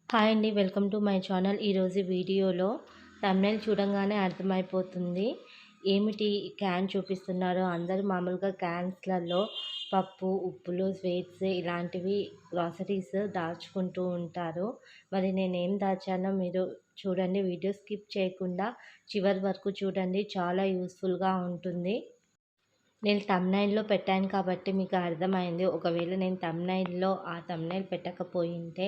Hi అండి. Welcome to my channel. ఈరోజు వీడియోలో థంబ్‌నెయిల్ చూడంగానే అర్థమైపోతుంది. ఏమిటి క్యాన్ చూపిస్తున్నారో. అందరూ మామూలుగా క్యాన్స్‌లలో పప్పు, ఉప్పులు, స్వీట్స్ ఇలాంటివి గ్రాసరీస్ దాచుకుంటూ ఉంటారు. మరి నేనేం దాచానో మీరు చూడండి. వీడియో స్కిప్ చేయకుండా చివరి వరకు చూడండి. చాలా యూస్‌ఫుల్‌గా ఉంటుంది. నేను థంబ్‌నెయిల్‌లో పెట్టాను కాబట్టి మీకు అర్థమైంది. ఒకవేళ నేను థంబ్‌నెయిల్ పెట్టకపోయుంటే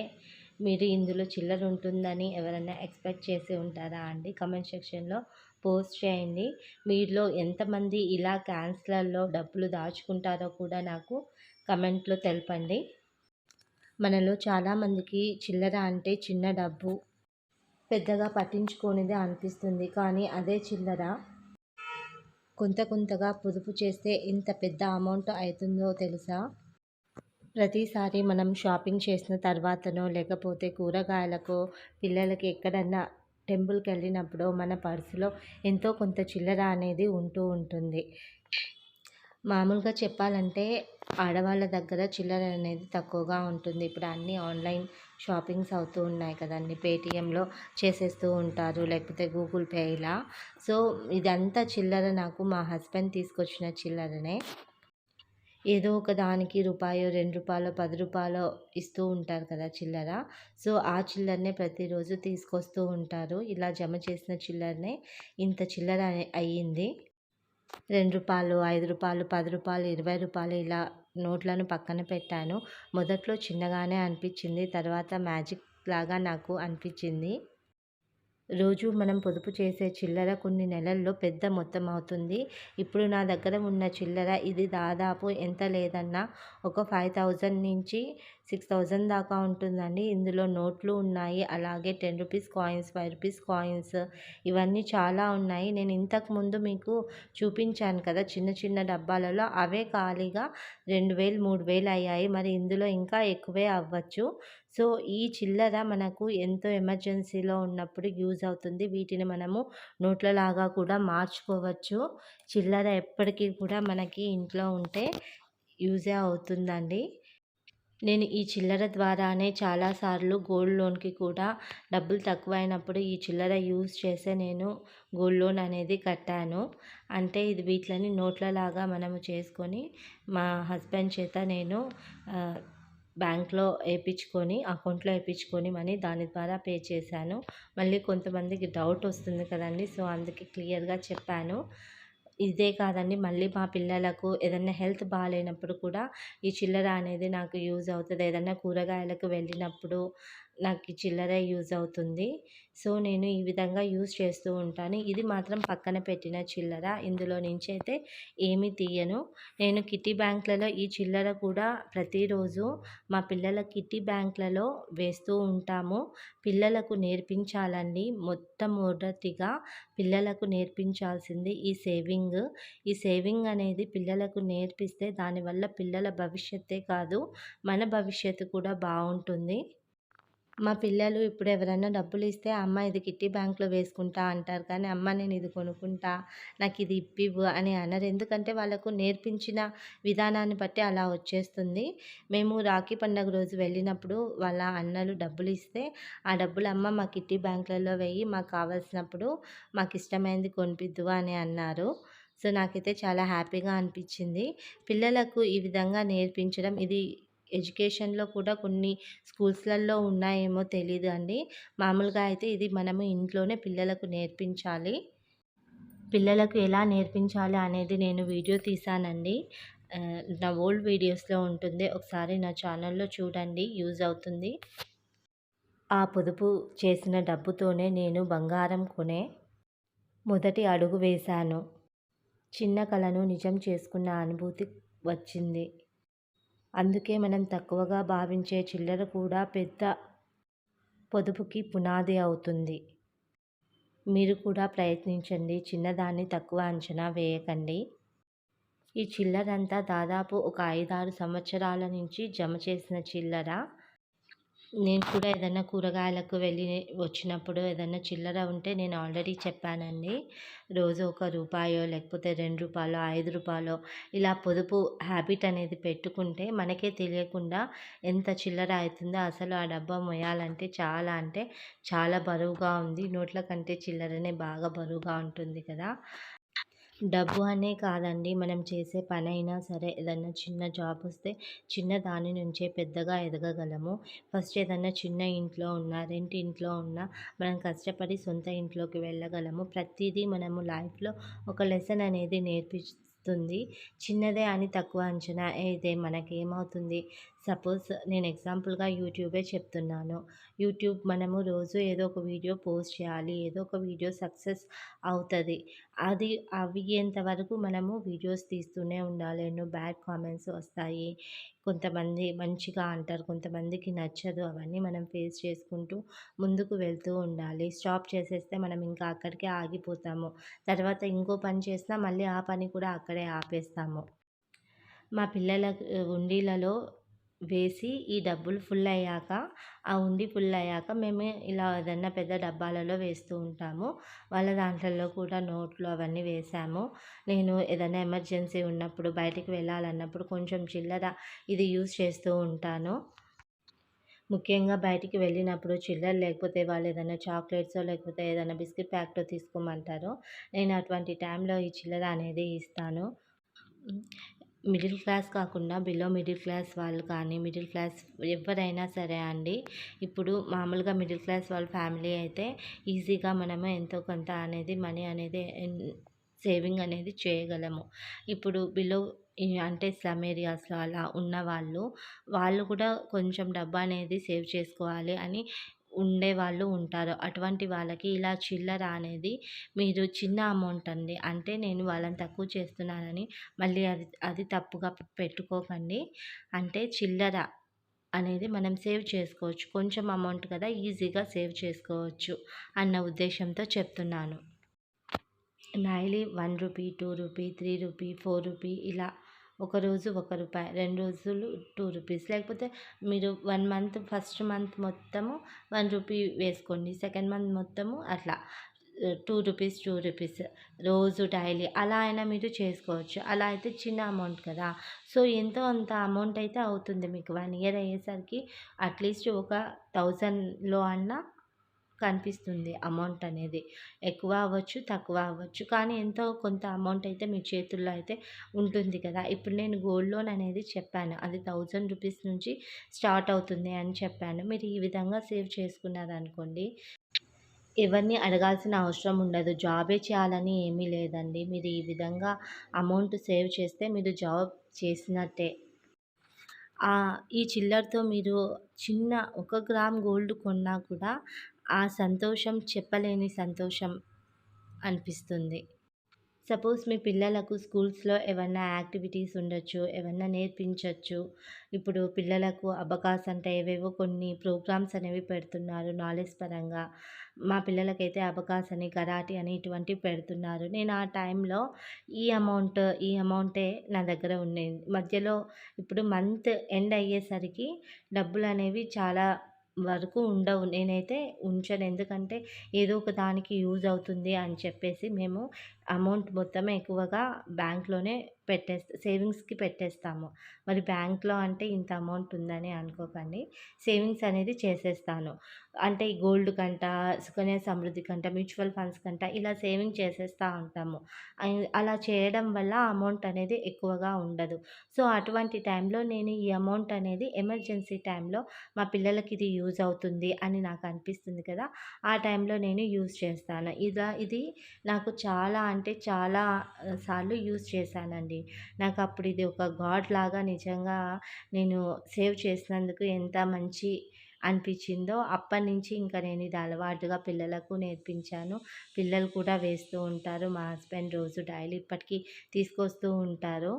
మీరు ఇందులో చిల్లర ఉంటుందని ఎవరైనా ఎక్స్‌పెక్ట్ చేసి ఉంటారా అండి? కామెంట్ సెక్షన్‌లో పోస్ట్ చేయండి. మీలో ఎంతమంది ఇలా క్యాన్స్‌లలో డబ్బులు దాచుకుంటారో కూడా నాకు కామెంట్‌లో తెలపండి. మనలో చాలామందికి చిల్లర అంటే చిన్న డబ్బు, పెద్దగా పట్టించుకోనిదే అనిపిస్తుంది. కానీ అదే చిల్లర కొంతగా పొదుపు చేస్తే ఎంత పెద్ద అమౌంట్ అవుతుందో తెలుసా? ప్రతిసారి మనం షాపింగ్ చేసిన తర్వాతనో, లేకపోతే కూరగాయలకో, పిల్లలకి ఎక్కడన్నా టెంపుల్‌కెళ్ళినప్పుడో మన పర్సులో ఎంతో కొంత చిల్లర అనేది ఉంటూ ఉంటుంది. మామూలుగా చెప్పాలంటే ఆడవాళ్ళ దగ్గర చిల్లర అనేది తక్కువగా ఉంటుంది. ఇప్పుడు అన్నీ ఆన్‌లైన్ షాపింగ్స్ అవుతూ ఉన్నాయి కదండీ! పేటీఎంలో చేసేస్తూ ఉంటారు. లేకపోతే గూగుల్ పే ఇలా. సో, ఇదంతా చిల్లర నాకు మా హస్బెండ్ తీసుకొచ్చిన చిల్లరనే. ఏదో ఒక దానికి రూపాయో, రూ. 2, రూ. 10 ఇస్తూ ఉంటారు కదా చిల్లర. సో, ఆ చిల్లరనే ప్రతిరోజు తీసుకొస్తూ ఉంటారు. ఇలా జమ చేసిన చిల్లరనే ఇంత చిల్లర అయ్యింది. రూ. 2, రూ. 5, రూ. 10, రూ. 20 ఇలా నోట్లను పక్కన పెట్టాను. మొదట్లో చిన్నగానే అనిపించింది. తర్వాత మ్యాజిక్ లాగా నాకు అనిపించింది. రోజు మనం పొదుపు చేసే చిల్లర కొన్ని నెలల్లో పెద్ద మొత్తం అవుతుంది. ఇప్పుడు నా దగ్గర ఉన్న చిల్లర ఇది దాదాపు ఎంత లేదన్నా ఒక 5,000 నుంచి 6,000 దాకా ఉంటుందండి. ఇందులో నోట్లు ఉన్నాయి. అలాగే రూ. 10 కాయిన్స్, రూ. 5 కాయిన్స్ ఇవన్నీ చాలా ఉన్నాయి. నేను ఇంతకుముందు మీకు చూపించాను కదా చిన్న చిన్న డబ్బాలలో అవే ఖాళీగా 2,000, 3,000 అయ్యాయి. మరి ఇందులో ఇంకా ఎక్కువే అవ్వచ్చు. సో, ఈ చిల్లర మనకు ఎంతో ఎమర్జెన్సీలో ఉన్నప్పుడు యూజ్ అవుతుంది. వీటిని మనము నోట్లలాగా కూడా మార్చుకోవచ్చు. చిల్లర ఎప్పటికీ కూడా మనకి ఇంట్లో ఉంటే యూజే అవుతుందండి. నేను ఈ చిల్లర ద్వారానే చాలాసార్లు గోల్డ్ లోన్‌కి కూడా డబ్బులు తక్కువైనప్పుడు ఈ చిల్లర యూజ్ చేసే నేను గోల్డ్ లోన్ అనేది కట్టాను. అంటే ఇది వీటిలని నోట్లలాగా మనము చేసుకొని మా హస్బెండ్ చేత నేను బ్యాంక్‌లో అకౌంట్‌లో ఏపిచ్చుకొని మనీ దాని ద్వారా పే చేశాను. మళ్ళీ కొంతమందికి డౌట్ వస్తుంది కదండీ! సో, అందుకే క్లియర్‌గా చెప్పాను. ఇదే కాదండి, మళ్ళీ మా పిల్లలకు ఏదన్నా హెల్త్ బాలేనప్పుడు కూడా ఈ చిల్లర అనేది నాకు యూజ్ అవుతది. ఏదన్నా కూరగాయలకు వెళ్ళినప్పుడు నాకు ఈ చిల్లర యూజ్ అవుతుంది. సో, నేను ఈ విధంగా యూజ్ చేస్తూ ఉంటాను. ఇది మాత్రం పక్కన పెట్టిన చిల్లర. ఇందులో నుంచైతే ఏమీ తీయను. నేను కిట్టి బ్యాంక్‌లలో ఈ చిల్లర కూడా ప్రతిరోజు మా పిల్లల కిట్టి బ్యాంక్‌లలో వేస్తూ ఉంటాము. పిల్లలకు నేర్పించాలండి. మొట్టమొదటిగా పిల్లలకు నేర్పించాల్సింది ఈ సేవింగ్. ఈ సేవింగ్ అనేది పిల్లలకు నేర్పిస్తే దానివల్ల పిల్లల భవిష్యత్తే కాదు, మన భవిష్యత్తు కూడా బావుంటుంది. మా పిల్లలు ఇప్పుడు ఎవరైనా డబ్బులిస్తే, "అమ్మ ఇది కిట్టి బ్యాంక్‌లో వేసుకుంటా" అంటారు. కానీ, "అమ్మ నేను ఇది కొనుక్కుంటా, నాకిది ఇప్పివ్వు" అని అనరు. ఎందుకంటే వాళ్ళకు నేర్పించిన విధానాన్ని బట్టి అలా వచ్చేస్తుంది. మేము రాఖీ పండగ రోజు వెళ్ళినప్పుడు వాళ్ళ అన్నలు డబ్బులిస్తే, "ఆ డబ్బులు అమ్మ మా కిట్టి బ్యాంక్‌లలో వెయ్యి, మాకు కావాల్సినప్పుడు మాకిష్టమైంది కొనిపిద్దువు" అని అన్నారు. సో, నాకైతే చాలా హ్యాపీగా అనిపించింది. పిల్లలకు ఈ విధంగా నేర్పించడం ఇది ఎడ్యుకేషన్‌లో కూడా కొన్ని స్కూల్స్‌లలో ఉన్నాయేమో తెలీదు అండి. మామూలుగా అయితే ఇది మనము ఇంట్లోనే పిల్లలకు నేర్పించాలి. పిల్లలకు ఎలా నేర్పించాలి అనేది నేను వీడియో తీశానండి. నా ఓల్డ్ వీడియోస్‌లో ఉంటుంది. ఒకసారి నా ఛానల్‌లో చూడండి, యూజ్ అవుతుంది. ఆ పొదుపు చేసిన డబ్బుతోనే నేను బంగారం కొనే మొదటి అడుగు వేశాను. చిన్న కలను నిజం చేసుకున్న అనుభూతి వచ్చింది. అందుకే మనం తక్కువగా భావించే చిల్లర కూడా పెద్ద పొదుపుకి పునాది అవుతుంది. మీరు కూడా ప్రయత్నించండి. చిన్నదాన్ని తక్కువ అంచనా వేయకండి. ఈ చిల్లరంతా దాదాపు ఒక 5, 6 సంవత్సరాల నుంచి జమ చేసిన చిల్లర. నేను కూడా ఏదన్నా కూరగాయలకు వెళ్ళి వచ్చినప్పుడు ఏదన్నా చిల్లర ఉంటే నేను ఆల్రెడీ చెప్పానండి. రోజు ఒక రూపాయో లేకపోతే రూ. 2, రూ. 5 ఇలా పొదుపు హ్యాబిట్ అనేది పెట్టుకుంటే మనకే తెలియకుండా ఎంత చిల్లర అయితుందో అసలు ఆ డబ్బా మొయ్యాలంటే చాలా అంటే చాలా బరువుగా ఉంది. నోట్ల కంటే చిల్లరనే బాగా బరువుగా ఉంటుంది కదా! డబ్బు అనే కాదండి. మనం చేసే పనైనా సరే ఏదన్నా చిన్న జాబొస్తే చిన్న దాని నుంచే పెద్దగా ఎదగగలము. ఫస్ట్ ఏదన్నా చిన్న ఇంట్లో ఉన్నా, రెంటింట్లో ఉన్నా మనం కష్టపడి సొంత ఇంట్లోకి వెళ్ళగలము. ప్రతీదీ మనము లైఫ్‌లో ఒక లెసన్ అనేది నేర్పిస్తుంది. చిన్నదే అని తక్కువ అంచనా ఏయతే మనకేమవుతుంది? సపోజ్ నేను ఎగ్జాంపుల్‌గా యూట్యూబే చెప్తున్నాను. యూట్యూబ్ మనము రోజు ఏదో ఒక వీడియో పోస్ట్ చేయాలి. ఏదో ఒక వీడియో సక్సెస్ అవుతది. అది అయ్యేంత వరకు మనము వీడియోస్ తీస్తూనే ఉండాలి. ఎన్నో బ్యాడ్ కామెంట్స్ వస్తాయి. కొంతమంది మంచిగా అంటారు. కొంతమందికి నచ్చదు. అవన్నీ మనం ఫేస్ చేసుకుంటూ ముందుకు వెళ్తూ ఉండాలి. స్టాప్ చేసేస్తే మనం ఇంకా అక్కడికే ఆగిపోతాము. తర్వాత ఇంకో పని చేసినా మళ్ళీ ఆ పని కూడా అక్కడే ఆపేస్తాము. మా పిల్లల హుండీలలో వేసి ఈ డబ్బులు ఫుల్ అయ్యాక, ఆ హుండీ ఫుల్ అయ్యాక మేము ఇలా ఏదన్నా పెద్ద డబ్బాలలో వేస్తూ ఉంటాము. వాళ్ళ దాంట్లలో కూడా నోట్లు అవన్నీ వేసాము. నేను ఏదైనా ఎమర్జెన్సీ ఉన్నప్పుడు బయటికి వెళ్ళాలన్నప్పుడు కొంచెం చిల్లర ఇది యూజ్ చేస్తూ ఉంటాను. ముఖ్యంగా బయటికి వెళ్ళినప్పుడు చిల్లర లేకపోతే వాళ్ళు ఏదైనా చాక్లెట్సో లేకపోతే ఏదైనా బిస్కెట్ ప్యాకెటో తీసుకోమంటారో నేను అటువంటి టైంలో ఈ చిల్లర అనేది ఇస్తాను. హ్మ్. మిడిల్ క్లాస్ కాకుండా బిలో మిడిల్ క్లాస్ వాళ్ళు కానీ, మిడిల్ క్లాస్ ఎవ్వరైనా సరే అండి. ఇప్పుడు మామూలుగా మిడిల్ క్లాస్ వాళ్ళ ఫ్యామిలీ అయితే ఈజీగా మనము ఎంతో కొంత అనేది మనీ అనేది సేవింగ్ అనేది చేయగలము. ఇప్పుడు బిలో అంటే స్లమ్ ఏరియాస్‌లో అలా ఉన్నవాళ్ళు, వాళ్ళు కూడా కొంచెం డబ్బనేది సేవ్ చేసుకోవాలి అని ఉండేవాళ్ళు ఉంటారు. అటువంటి వాళ్ళకి ఇలా చిల్లర అనేది మీరు చిన్న అమౌంట్ అండి. అంటే నేను వాళ్ళని తక్కువ చేస్తున్నానని మళ్ళీ అది అది తప్పుగా పెట్టుకోకండి. అంటే చిల్లర అనేది మనం సేవ్ చేసుకోవచ్చు. కొంచెం అమౌంట్ కదా ఈజీగా సేవ్ చేసుకోవచ్చు అన్న ఉద్దేశ్యంతో చెప్తున్నాను. డైలీ రూ. 1, రూ. 2, రూ. 3, రూ. 4 ఇలా ఒకరోజు రూ. 1, 2 రోజులు రూ. 2 లేకపోతే మీరు 1 మంత్ ఫస్ట్ మంత్ మొత్తము రూ. 1 వేసుకోండి. సెకండ్ మంత్ మొత్తము అట్లా రూ. 2 రోజు డైలీ అలా అయినా మీరు చేసుకోవచ్చు. అలా అయితే చిన్న అమౌంట్ కదా! సో, ఎంతో అంత అమౌంట్ అయితే అవుతుంది మీకు 1 ఇయర్ అయ్యేసరికి అట్‌లీస్ట్ ఒక 1000లో అన్నా కనిపిస్తుంది అమౌంట్ అనేది. ఎక్కువ అవ్వచ్చు, తక్కువ అవ్వచ్చు. కానీ ఎంతో కొంత అమౌంట్ అయితే మీ చేతుల్లో అయితే ఉంటుంది కదా! ఇప్పుడు నేను గోల్డ్ లోన్ అనేది చెప్పాను. అది రూ. 1000 నుంచి స్టార్ట్ అవుతుంది అని చెప్పాను. మీరు ఈ విధంగా సేవ్ చేసుకున్నారనుకోండి, ఎవరిని అడగాల్సిన అవసరం ఉండదు. జాబే చేయాలని ఏమీ లేదండి. మీరు ఈ విధంగా అమౌంట్ సేవ్ చేస్తే మీరు జాబ్ చేసినట్టే. ఈ చిల్లరతో మీరు చిన్న 1 గ్రామ్ గోల్డ్ కొన్నా కూడా ఆ సంతోషం చెప్పలేని సంతోషం అనిపిస్తుంది. సపోజ్ మీ పిల్లలకు స్కూల్స్‌లో ఏవన్నా యాక్టివిటీస్ ఉండొచ్చు. ఏవన్నా నేర్పించొచ్చు. ఇప్పుడు పిల్లలకు అబకాస్ అంటే ఏవేవో కొన్ని ప్రోగ్రామ్స్ అనేవి పెడుతున్నారు నాలెడ్జ్ పరంగా. మా పిల్లలకైతే అబకాస్ అని, కరాటే అని ఇటువంటివి పెడుతున్నారు. నేను ఆ టైంలో ఈ అమౌంటే నా దగ్గర ఉండేది. మధ్యలో ఇప్పుడు మంత్ ఎండ్ అయ్యేసరికి డబ్బులనేవి చాలా వరకు ఉండవు. నేనైతే ఉంచను. ఎందుకంటే ఏదో ఒక దానికి యూజ్ అవుతుంది అని చెప్పేసి మేము అమౌంట్ మొత్తం ఎక్కువగా బ్యాంక్‌లోనే సేవింగ్స్‌కి పెట్టేస్తాము. మరి బ్యాంక్‌లో అంటే ఇంత అమౌంట్ ఉందని అనుకోకండి. సేవింగ్స్ అనేది చేసేస్తాను. అంటే ఈ గోల్డ్ కంట, సుకన్య సమృద్ధి కంట, మ్యూచువల్ ఫండ్స్ కంట ఇలా సేవింగ్ చేసేస్తా ఉంటాము. అలా చేయడం వల్ల అమౌంట్ అనేది ఎక్కువగా ఉండదు. సో, అటువంటి టైంలో నేను ఈ అమౌంట్ అనేది ఎమర్జెన్సీ టైంలో మా పిల్లలకి ఇది యూజ్ అవుతుంది అని నాకు అనిపిస్తుంది కదా! ఆ టైంలో నేను యూజ్ చేస్తాను. ఇది నాకు చాలా అంటే చాలా సార్లు యూజ్ చేశానండి. నాకప్పుడు ఇది ఒక గాడ్ లాగా నిజంగా నేను సేవ్ చేసినందుకు ఎంత మంచి అనిపించిందో అప్పటినుంచి ఇంకా నేను ఇది అలవాటుగా పిల్లలకు నేర్పించాను. పిల్లలు కూడా వేస్తూ ఉంటారు. మా హస్బెండ్ రోజు డైలీ ఇప్పటికీ తీసుకొస్తూ ఉంటారు.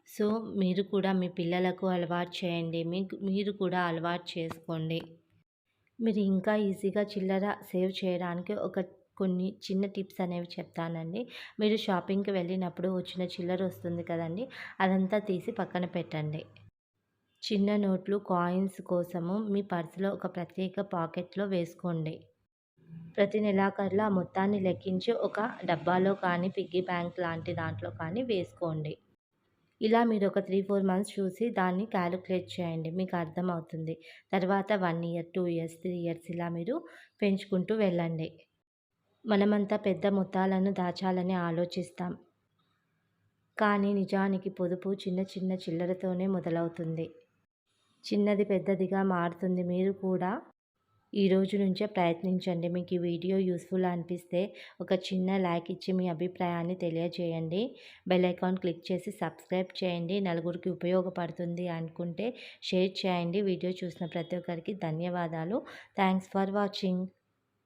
సో, మీరు కూడా మీ పిల్లలకు అలవాటు చేయండి. మీరు కూడా అలవాటు చేసుకోండి. మీరు ఇంకా ఈజీగా చిల్లర సేవ్ చేయడానికి కొన్ని చిన్న టిప్స్ అనేవి చెప్తానండి. మీరు షాపింగ్‌కి వెళ్ళినప్పుడు వచ్చిన చిల్లర వస్తుంది కదండీ! అదంతా తీసి పక్కన పెట్టండి. చిన్న నోట్లు, కాయిన్స్ కోసము మీ పర్సులో ఒక ప్రత్యేక పాకెట్‌లో వేసుకోండి. ప్రతి నెలాఖరులో ఆ మొత్తాన్ని లెక్కించి ఒక డబ్బాలో కానీ, పిగ్గీ బ్యాంక్ లాంటి దాంట్లో కానీ వేసుకోండి. ఇలా మీరు ఒక 3, 4 మంత్స్ చూసి దాన్ని కాలిక్యులేట్ చేయండి. మీకు అర్థమవుతుంది. తర్వాత 1 ఇయర్, 2 ఇయర్స్, 3 ఇయర్స్ ఇలా మీరు పెంచుకుంటూ వెళ్ళండి. మనమంతా పెద్ద మొత్తాలను దాచాలని ఆలోచిస్తాం. కానీ నిజానికి పొదుపు చిన్న చిన్న చిల్లరతోనే మొదలవుతుంది. చిన్నది పెద్దదిగా మారుతుంది. మీరు కూడా ఈ రోజు నుంచే ప్రయత్నించండి. మీకు ఈ వీడియో యూస్‌ఫుల్ అనిపిస్తే ఒక చిన్న లైక్ ఇచ్చి మీ అభిప్రాయాన్ని తెలియజేయండి. బెల్ ఐకాన్ క్లిక్ చేసి సబ్స్క్రైబ్ చేయండి. నలుగురికి ఉపయోగపడుతుంది అనుకుంటే షేర్ చేయండి. వీడియో చూసిన ప్రతి ఒక్కరికి ధన్యవాదాలు. Thanks for watching.